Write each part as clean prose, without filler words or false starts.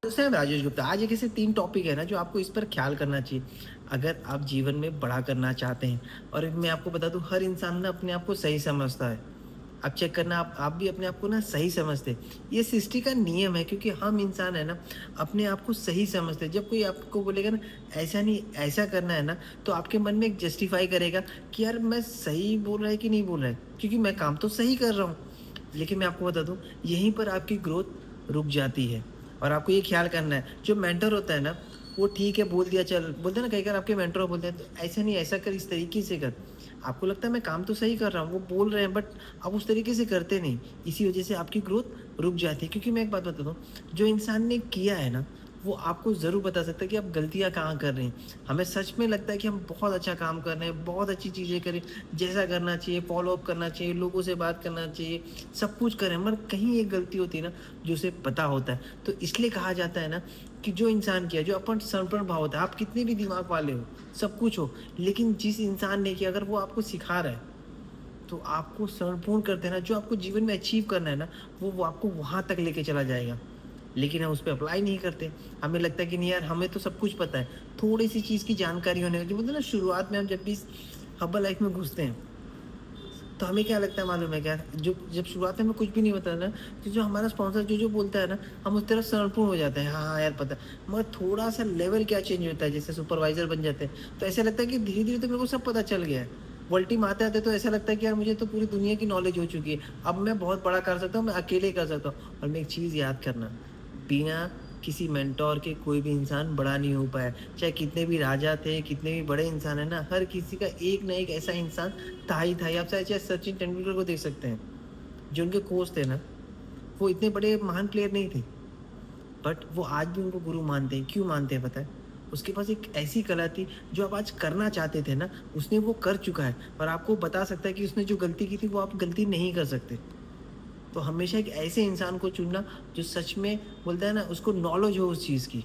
दोस्त हैं राजेश गुप्ता। आज एक ऐसे 3 टॉपिक है ना जो आपको इस पर ख़्याल करना चाहिए, अगर आप जीवन में बड़ा करना चाहते हैं। और मैं आपको बता दूँ, हर इंसान ना अपने आप को सही समझता है। आप चेक करना, आप भी अपने आप को ना सही समझते हैं। ये सृष्टि का नियम है, क्योंकि हम इंसान है ना अपने आप को सही समझते हैं। जब कोई आपको बोलेगा ना ऐसा नहीं ऐसा करना है ना, तो आपके मन में एक जस्टिफ़ाई करेगा कि यार मैं सही बोल रहा है कि नहीं बोल रहा है, क्योंकि मैं काम तो सही कर रहा हूँ। लेकिन मैं आपको बता दूँ, यहीं पर आपकी ग्रोथ रुक जाती है। और आपको ये ख़्याल करना है, जो मेंटर होता है ना, वो ठीक है बोल दिया चल, बोलते हैं ना कई बार आपके मेंटर बोलते हैं, तो ऐसा नहीं ऐसा कर, इस तरीके से कर। आपको लगता है मैं काम तो सही कर रहा हूँ, वो बोल रहे हैं बट आप उस तरीके से करते नहीं। इसी वजह से आपकी ग्रोथ रुक जाती है। क्योंकि मैं एक बात बताता हूँ, जो इंसान ने किया है ना, वो आपको ज़रूर बता सकता है कि आप गलतियाँ कहाँ कर रहे हैं। हमें सच में लगता है कि हम बहुत अच्छा काम कर रहे हैं, बहुत अच्छी चीज़ें करें, जैसा करना चाहिए, फ़ॉलो अप करना चाहिए, लोगों से बात करना चाहिए, सब कुछ करें, मगर कहीं एक गलती होती है ना, जो उसे पता होता है। तो इसलिए कहा जाता है ना कि जो इंसान किया, जो अपन समर्पण भाव होता है, आप कितने भी दिमाग वाले हो, सब कुछ हो, लेकिन जिस इंसान ने किया, अगर वो आपको सिखा रहा है, तो आपको समर्पण कर देना। जो आपको जीवन में अचीव करना है ना, वो आपको वहाँ तक लेके चला जाएगा। लेकिन हम उस पे अप्लाई नहीं करते। हमें लगता है कि नहीं यार, हमें तो सब कुछ पता है। थोड़ी-सी चीज़ की जानकारी होने जो बोलते हैं ना, शुरुआत में हम जब भी इस हर्बल लाइफ में घुसते हैं, तो हमें क्या लगता है मालूम है क्या? जो जब शुरुआत में हमें कुछ भी नहीं पता ना, तो जो हमारा स्पॉन्सर जो-जो बोलता है ना, हम उस तरफ समर्पण हो जाते हैं। हाँ, हाँ यार पता है। मगर थोड़ा-सा लेवल क्या चेंज होता है, जैसे सुपरवाइज़र बन जाते हैं, तो ऐसा लगता है कि धीरे-धीरे तो मेरे को सब पता चल गया है। वो टीम आते-आते तो ऐसा लगता है कि यार मुझे तो पूरी दुनिया की नॉलेज हो चुकी है। अब मैं बहुत बड़ा कर सकता हूँ, मैं अकेले कर सकता हूँ। और मैं एक चीज़ याद करना, बिना किसी मेंटर के कोई भी इंसान बड़ा नहीं हो पाया। चाहे कितने भी राजा थे, कितने भी बड़े इंसान हैं ना, हर किसी का एक ना एक ऐसा इंसान था ही था ही। आप चाहे सचिन तेंदुलकर को देख सकते हैं, जो उनके कोच थे ना, वो इतने बड़े महान प्लेयर नहीं थे, बट वो आज भी उनको गुरु मानते हैं। क्यों मानते हैं पता है? उसके पास एक ऐसी कला थी, जो आप आज करना चाहते थे ना, उसने वो कर चुका है और आपको बता सकता है कि उसने जो गलती की थी, वो आप गलती नहीं कर सकते। तो हमेशा एक ऐसे इंसान को चुनना, जो सच में बोलता है ना, उसको नॉलेज हो उस चीज़ की,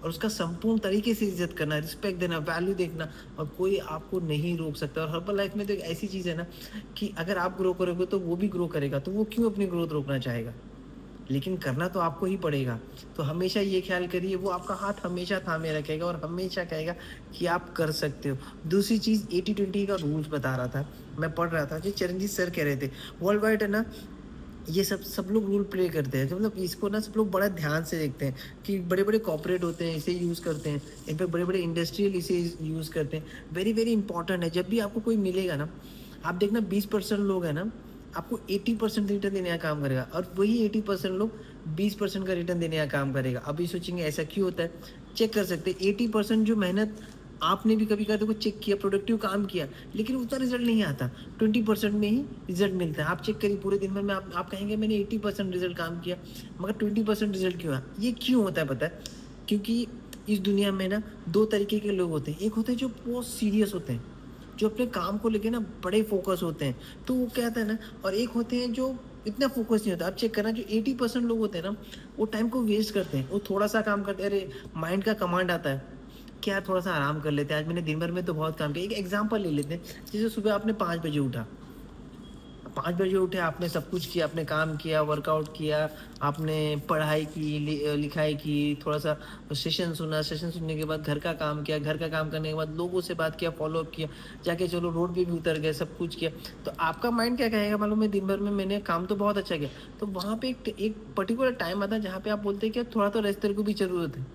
और उसका संपूर्ण तरीके से इज़्ज़त करना, रिस्पेक्ट देना, वैल्यू देखना, और कोई आपको नहीं रोक सकता। और हर्बल लाइफ में तो एक ऐसी चीज़ है ना, कि अगर आप ग्रो करोगे तो वो भी ग्रो करेगा, तो वो क्यों अपनी ग्रोथ रोकना चाहेगा? लेकिन करना तो आपको ही पड़ेगा। तो हमेशा ये ख़्याल करिए, वो आपका हाथ हमेशा थामे रखेगा और हमेशा कहेगा कि आप कर सकते हो। दूसरी चीज़, 80-20 का रूल्स बता रहा था, मैं पढ़ रहा था, जो चरणजीत सर कह रहे थे, वर्ल्ड वाइड है ना, ये सब सब लोग रूल प्ले करते हैं। तो मतलब इसको ना सब लोग बड़ा ध्यान से देखते हैं, कि बड़े-बड़े कॉर्पोरेट होते हैं, इसे यूज़ करते हैं। इनफैक्ट बड़े-बड़े इंडस्ट्रियल इसे यूज़ करते हैं। वेरी, वेरी इंपॉर्टेंट है। जब भी आपको कोई मिलेगा ना, आप देखना 20% लोग हैं ना, आपको 80% रिटर्न देने का काम करेगा, और वही 80% लोग 20% का रिटर्न देने का काम करेगा। अभी सोचेंगे ऐसा क्यों होता है? चेक कर सकते हैं, 80% जो मेहनत आपने भी कभी देखो चेक किया, प्रोडक्टिव काम किया, लेकिन उतना रिज़ल्ट नहीं आता। 20% में ही रिज़ल्ट मिलता है। आप चेक करिए पूरे दिन भर में, आप कहेंगे मैंने 80% रिज़ल्ट काम किया, मगर 20% रिज़ल्ट क्यों आया? ये क्यों होता है पता है? क्योंकि इस दुनिया में ना 2 तरीके के लोग होते हैं। एक होते हैं जो बहुत सीरियस होते हैं, जो अपने काम को लेके ना बड़े फ़ोकस होते हैं। तो वो क्या होता है ना, और एक होते हैं जो इतना फ़ोकस नहीं होता। आप चेक करना, जो 80% लोग होते हैं ना, वो टाइम को वेस्ट करते हैं। वो थोड़ा-सा काम करते हैं, अरे माइंड का कमांड आता है, क्या थोड़ा-सा आराम कर लेते हैं, आज मैंने दिन भर में तो बहुत काम किया। एक एग्ज़ाम्पल ले लेते हैं, जैसे सुबह आपने 5 बजे उठा, 5 बजे उठे, आपने सब कुछ किया, आपने काम किया, वर्कआउट किया, आपने पढ़ाई की, लिखाई की, थोड़ा-सा सेशन सुना, सेशन सुनने के बाद घर का काम किया, घर का काम करने के बाद लोगों से बात किया, फ़ॉलो अप किया, जाके चलो रोड पे भी उतर गए, सब कुछ किया। तो आपका माइंड क्या कहेगा मालूम है, दिन भर में मैंने काम तो बहुत अच्छा किया। तो वहाँ पे एक पर्टिकुलर टाइम आता है, जहाँ पे आप बोलते हैं कि थोड़ा तो रेस्ट तेरे को भी ज़रूरत है।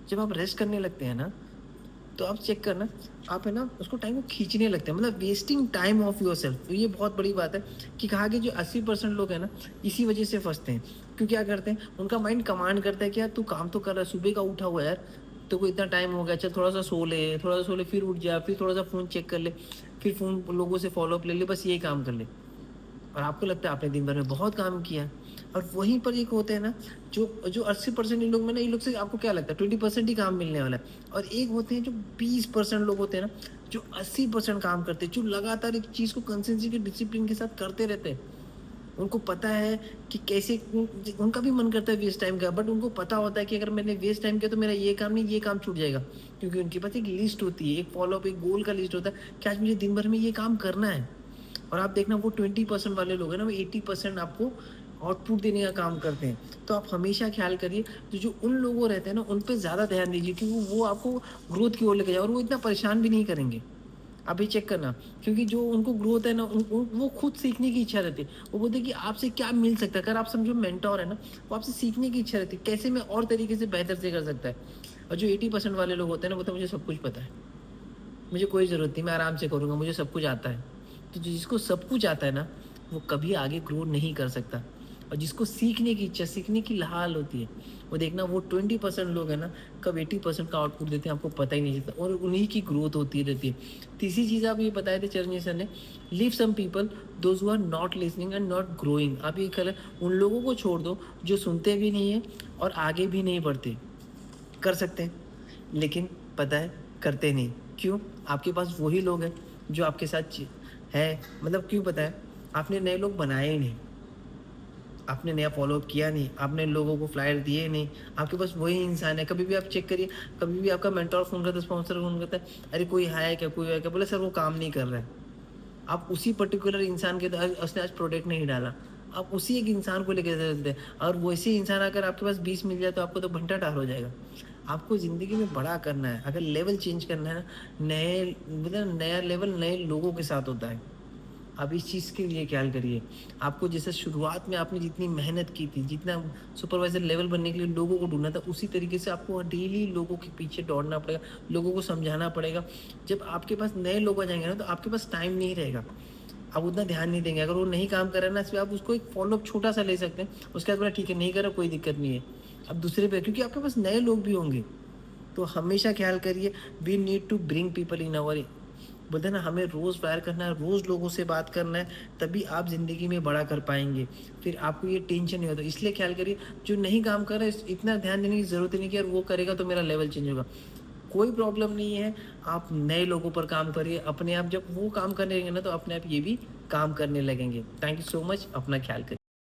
जब आप रेस्ट करने लगते हैं ना, तो आप चेक करना, आप है ना उसको टाइम को खींचने लगते हैं, मतलब वेस्टिंग टाइम ऑफ योरसेल्फ। तो ये बहुत बड़ी बात है, कि कहा कि जो 80% लोग हैं ना, इसी वजह से फँसते हैं। क्यों क्या करते हैं, उनका माइंड कमांड करता है कि यार तू काम तो कर रहा है, सुबह का उठा हुआ है यार, तेरे को इतना टाइम हो गया, चल थोड़ा-सा सो ले, थोड़ा-सा सो ले, फिर उठ जा, फिर थोड़ा-सा फ़ोन चेक कर ले, फिर फ़ोन लोगों से फ़ॉलो अप ले ले, बस यही काम कर ले। और आपको लगता है आपने दिन भर में बहुत काम किया। और वहीं पर एक होते हैं ना, जो जो 80% इन लोग में ना, इन लोग से आपको क्या लगता है 20% ही काम मिलने वाला है। और एक होते हैं जो 20% लोग होते हैं ना, जो 80% काम करते हैं, जो लगातार एक चीज़ को कंसिस्टेंसी के डिसिप्लिन के साथ करते रहते हैं। उनको पता है कि कैसे उनका भी मन करता है वेस्ट टाइम का, बट उनको पता होता है कि अगर मैंने वेस्ट टाइम किया तो मेरा ये काम नहीं, ये काम छूट जाएगा। क्योंकि उनके पास एक लिस्ट होती है, एक फॉलो अप, एक गोल का लिस्ट होता है कि आज मुझे दिन भर में ये काम करना है। और आप देखना, वो 20% वाले लोग हैं ना, वो 80% आपको आउटपुट देने का काम करते हैं। तो आप हमेशा ख़्याल करिए, तो जो उन लोगों रहते हैं ना, उन पे ज़्यादा ध्यान दीजिए, क्योंकि वो आपको ग्रोथ की ओर लेके जाए और वो इतना परेशान भी नहीं करेंगे। आप ये चेक करना, क्योंकि जो उनको ग्रोथ है ना, वो खुद सीखने की इच्छा रहती है। वो बोलते हैं कि आपसे क्या मिल सकता है? अगर आप समझो मेंटर है ना, वो आपसे सीखने की इच्छा रहती है, कैसे मैं और तरीके से बेहतर से कर सकता है। और जो 80% वाले लोग होते हैं ना, बोलते हैं मुझे सब कुछ पता है, मुझे कोई ज़रूरत नहीं, मैं आराम से करूँगा, मुझे सब कुछ आता है। तो जिसको सब कुछ आता है ना, वो कभी आगे ग्रो नहीं कर सकता। और जिसको सीखने की इच्छा, सीखने की लाल होती है, वो देखना, वो 20% लोग हैं ना, कब 80% का आउटपुट देते हैं आपको पता ही नहीं चलता, और उन्हीं की ग्रोथ होती रहती है। तीसरी चीज़ आप ये बताए थे चरंजीव सर ने, leave some people those who are not listening and not growing. आप ये करें, उन लोगों को छोड़ दो जो सुनते भी नहीं हैं और आगे भी नहीं बढ़ते। कर सकते हैं, लेकिन पता है करते नहीं। क्यों? आपके पास वही लोग हैं जो आपके साथ हैं, मतलब क्यों पता है? आपने नए लोग बनाए ही नहीं, आपने नया फ़ॉलो-अप किया नहीं, आपने लोगों को फ्लायर दिए नहीं, आपके पास वही इंसान है। कभी भी आप चेक करिए, कभी भी आपका मेंटर फ़ोन करता है, स्पॉन्सर फ़ोन करता है, "अरे कोई है क्या? कोई है क्या?" बोले, "सर वो काम नहीं कर रहा है।" आप उसी पर्टिकुलर इंसान के उसने आज प्रोडक्ट नहीं डाला, आप उसी एक इंसान को लेके चलते हैं, और वैसे इंसान अगर आपके पास 20 मिल जाए तो आपको तो भंटा-टार हो जाएगा। आपको ज़िंदगी में बड़ा करना है, अगर लेवल चेंज करना है ना, नए मतलब नया लेवल नए लोगों के साथ होता है। आप इस चीज़ के लिए ख़्याल करिए। आपको जैसे शुरुआत में आपने जितनी मेहनत की थी, जितना सुपरवाइज़र लेवल बनने के लिए लोगों को ढूँढना था, उसी तरीके से आपको डेली लोगों के पीछे दौड़ना पड़ेगा, लोगों को समझाना पड़ेगा। जब आपके पास नए लोग आ जाएँगे ना, तो आपके पास टाइम नहीं रहेगा। आप उतना ध्यान नहीं देंगे। अगर वो नहीं काम कर रहा है ना, इसमें आप उसको एक फ़ॉलो-अप छोटा-सा ले सकते हैं। उसके बाद बोला ठीक है, नहीं कर रहा कोई दिक्कत नहीं है। अब दूसरे पे, क्योंकि आपके पास नए लोग भी होंगे। तो हमेशा ख़्याल करिए, we need to bring people in our, बोलते हैं ना, हमें रोज़ फायर करना है, रोज़ लोगों से बात करना है, तभी आप ज़िंदगी में बड़ा कर पाएँगे। फिर आपको ये टेंशन नहीं होता। इसलिए ख़्याल करिए, जो नहीं काम कर रहा है, इतना ध्यान देने की ज़रूरत ही नहीं कि यार वो करेगा तो मेरा लेवल चेंज होगा। कोई प्रॉब्लम नहीं है, आप नए लोगों पर काम करिए, अपने आप जब वो काम करने लगेंगे ना, तो अपने आप ये भी काम करने लगेंगे। थैंक यू सो मच, अपना ख़्याल करिए।